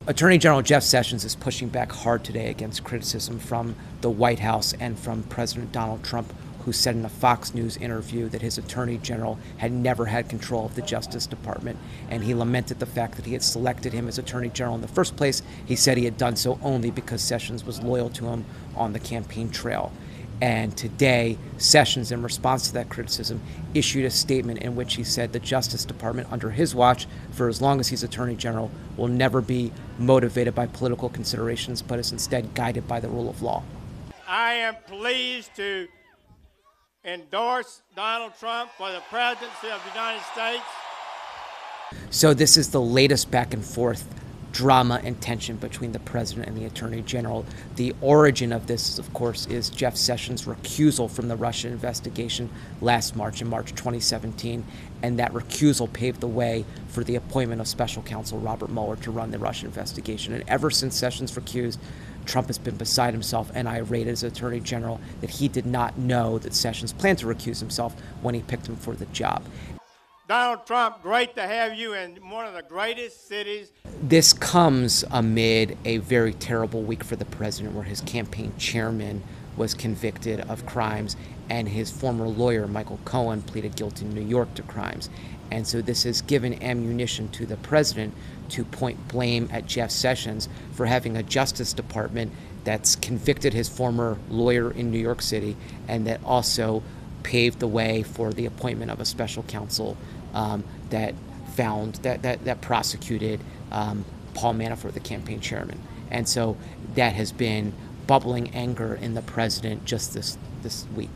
Attorney General Jeff Sessions is pushing back hard today against criticism from the White House and from President Donald Trump, who said in a Fox News interview that his Attorney General had never had control of the Justice Department, and he lamented the fact that he had selected him as Attorney General in the first place. He said he had done so only because Sessions was loyal to him on the campaign trail. And today, Sessions, in response to that criticism, issued a statement in which he said the Justice Department, under his watch, for as long as he's Attorney General, will never be motivated by political considerations, but is instead guided by the rule of law. I am pleased to endorse Donald Trump for the presidency of the United States. So this is the latest back and forth drama and tension between the president and the attorney general. The origin of this, of course, is Jeff Sessions' recusal from the Russia investigation last March, in March 2017, and that recusal paved the way for the appointment of special counsel Robert Mueller to run the Russia investigation. And ever since Sessions recused, Trump has been beside himself and irate as Attorney General that he did not know that Sessions planned to recuse himself when he picked him for the job. Donald Trump, great to have you in one of the greatest cities. This comes amid a very terrible week for the president, where his campaign chairman was convicted of crimes and his former lawyer, Michael Cohen, pleaded guilty in New York to crimes. And so this has given ammunition to the president to point blame at Jeff Sessions for having a Justice Department that's convicted his former lawyer in New York City, and that also paved the way for the appointment of a special counsel that prosecuted Paul Manafort, the campaign chairman. And so that has been bubbling anger in the president just this week.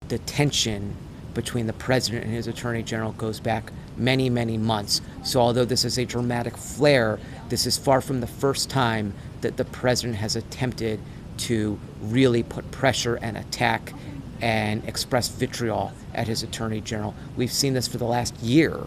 The tension between the president and his attorney general goes back many, many months. So although this is a dramatic flare, this is far from the first time that the president has attempted to really put pressure and attack and express vitriol at his attorney general. We've seen this for the last year,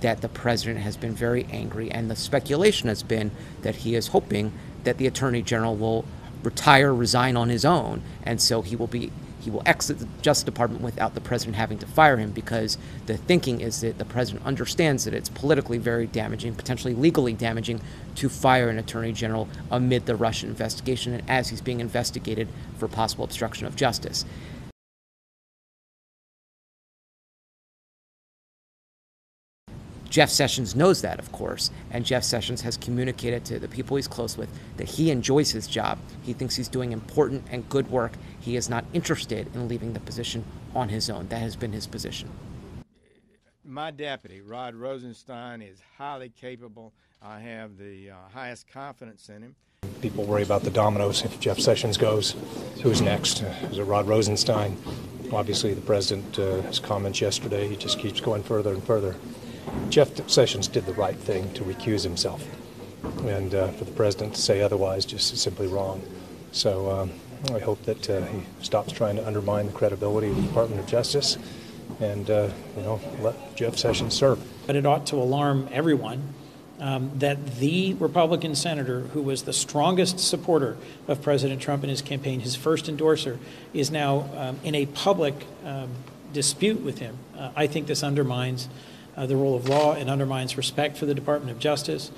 that the president has been very angry, and the speculation has been that he is hoping that the attorney general will resign on his own, and so he will exit the Justice Department without the president having to fire him, because the thinking is that the president understands that it's politically very damaging, potentially legally damaging, to fire an attorney general amid the Russian investigation and as he's being investigated for possible obstruction of justice. Jeff Sessions knows that, of course, and Jeff Sessions has communicated to the people he's close with that he enjoys his job. He thinks he's doing important and good work. He is not interested in leaving the position on his own. That has been his position. My deputy, Rod Rosenstein, is highly capable. I have the highest confidence in him. People worry about the dominoes. If Jeff Sessions goes, who's next? Is it Rod Rosenstein? Obviously, the president, his comments yesterday, he just keeps going further and further. Jeff Sessions did the right thing to recuse himself, and for the president to say otherwise just is simply wrong. So I hope that he stops trying to undermine the credibility of the Department of Justice and let Jeff Sessions serve. But it ought to alarm everyone that the Republican senator who was the strongest supporter of President Trump in his campaign, his first endorser, is now in a public dispute with him. I think this undermines the rule of law. It undermines respect for the Department of Justice.